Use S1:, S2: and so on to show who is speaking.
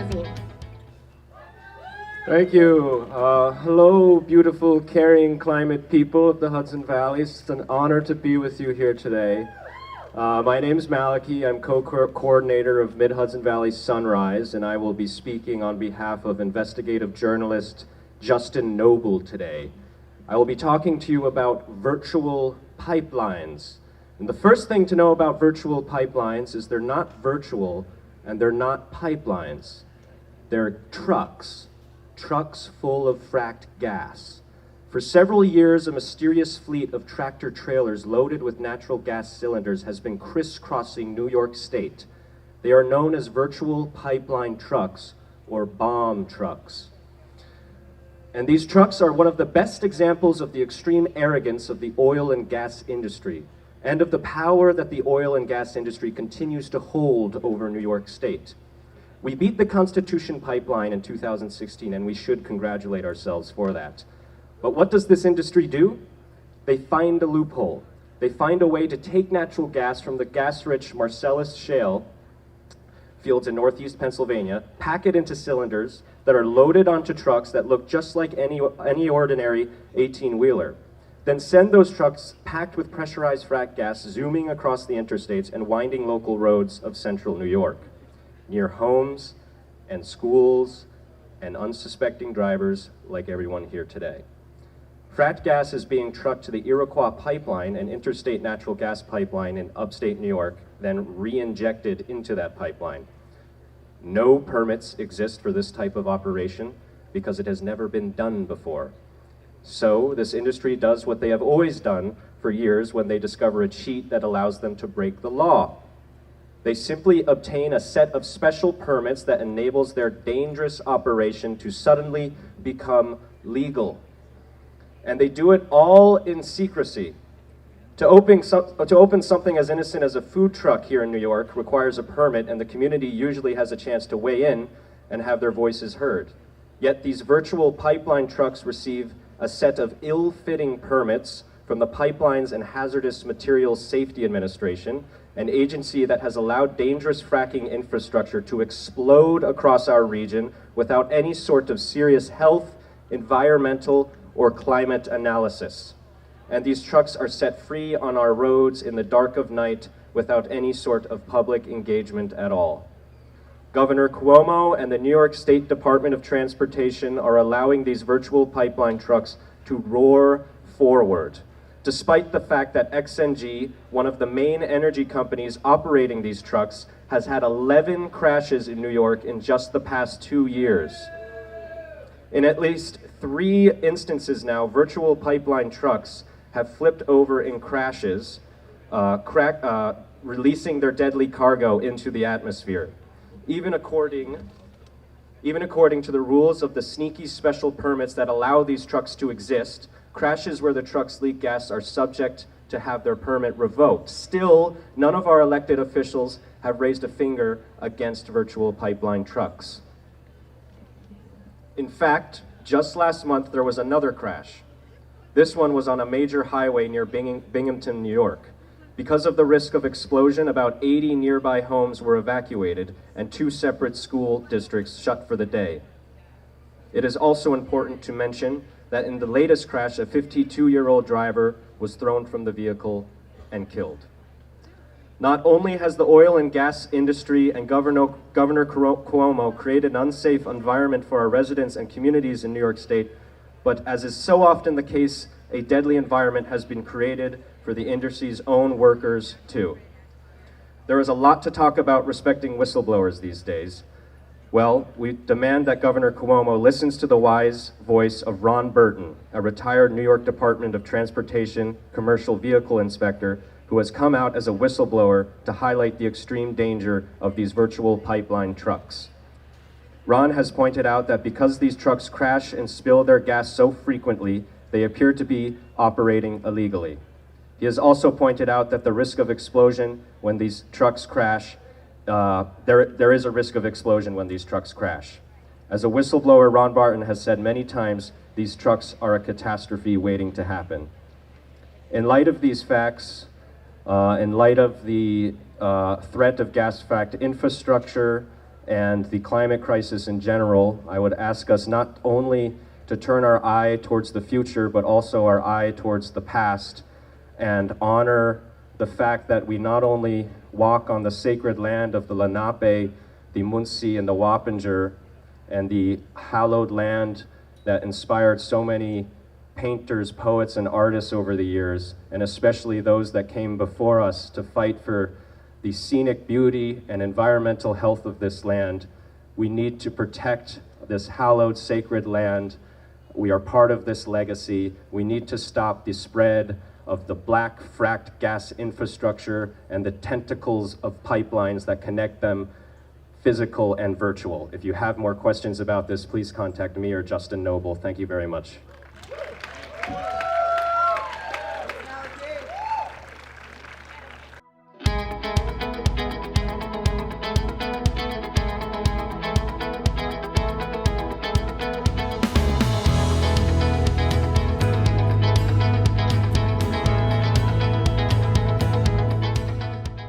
S1: Magazine.
S2: Thank you. Hello, beautiful, caring climate people of the Hudson Valley. It's an honor to be with you here today. My name is Maliki. I'm co-coordinator of Mid-Hudson Valley Sunrise, and I will be speaking on behalf of investigative journalist Justin Noble today. I will be talking to you about virtual pipelines. And the first thing to know about virtual pipelines is they're not virtual and they're not pipelines. They're trucks full of fracked gas. For several years, a mysterious fleet of tractor trailers loaded with natural gas cylinders has been crisscrossing New York State. They are known as virtual pipeline trucks or bomb trucks. And these trucks are one of the best examples of the extreme arrogance of the oil and gas industry and of the power that the oil and gas industry continues to hold over New York State. We beat the Constitution pipeline in 2016, and we should congratulate ourselves for that. But what does this industry do? They find a loophole. They find a way to take natural gas from the gas-rich Marcellus Shale fields in northeast Pennsylvania, pack it into cylinders that are loaded onto trucks that look just like any ordinary 18-wheeler. Then send those trucks packed with pressurized frack gas zooming across the interstates and winding local roads of central New York, near homes and schools and unsuspecting drivers like everyone here today. Frack gas is being trucked to the Iroquois pipeline, an interstate natural gas pipeline in upstate New York, then re-injected into that pipeline. No permits exist for this type of operation because it has never been done before. So this industry does what they have always done for years when they discover a cheat that allows them to break the law. They simply obtain a set of special permits that enables their dangerous operation to suddenly become legal. And they do it all in secrecy. To open something as innocent as a food truck here in New York requires a permit, and the community usually has a chance to weigh in and have their voices heard. Yet these virtual pipeline trucks receive a set of ill-fitting permits from the Pipelines and Hazardous Materials Safety Administration, an agency that has allowed dangerous fracking infrastructure to explode across our region without any sort of serious health, environmental, or climate analysis. And these trucks are set free on our roads in the dark of night without any sort of public engagement at all. Governor Cuomo and the New York State Department of Transportation are allowing these virtual pipeline trucks to roar forward, despite the fact that XNG, one of the main energy companies operating these trucks, has had 11 crashes in New York in just the past 2 years. In at least 3 instances now, virtual pipeline trucks have flipped over in crashes, releasing their deadly cargo into the atmosphere. Even according to the rules of the sneaky special permits that allow these trucks to exist, crashes where the trucks leak gas are subject to have their permit revoked. Still, none of our elected officials have raised a finger against virtual pipeline trucks. In fact, just last month there was another crash. This one was on a major highway near Binghamton, New York. Because of the risk of explosion, about 80 nearby homes were evacuated and 2 separate school districts shut for the day. It is also important to mention that in the latest crash, a 52-year-old driver was thrown from the vehicle and killed. Not only has the oil and gas industry and Governor Cuomo created an unsafe environment for our residents and communities in New York State, but as is so often the case, a deadly environment has been created for the industry's own workers too. There is a lot to talk about respecting whistleblowers these days. Well, we demand that Governor Cuomo listens to the wise voice of Ron Burton, a retired New York Department of Transportation commercial vehicle inspector who has come out as a whistleblower to highlight the extreme danger of these virtual pipeline trucks. Ron has pointed out that because these trucks crash and spill their gas so frequently, they appear to be operating illegally. He has also pointed out that the risk of explosion when these trucks crash, there is a risk of explosion when these trucks crash. As a whistleblower, Ron Barton has said many times, these trucks are a catastrophe waiting to happen. In light of these facts, in light of the threat of gas-fracked infrastructure, and the climate crisis in general, I would ask us not only to turn our eye towards the future, but also our eye towards the past, and honor the fact that we not only walk on the sacred land of the Lenape, the Munsee, and the Wappinger, and the hallowed land that inspired so many painters, poets, and artists over the years, and especially those that came before us to fight for the scenic beauty and environmental health of this land. We need to protect this hallowed, sacred land. We are part of this legacy. We need to stop the spread of the black fracked gas infrastructure and the tentacles of pipelines that connect them, physical and virtual. If you have more questions about this, please contact me or Justin Noble. Thank you very much.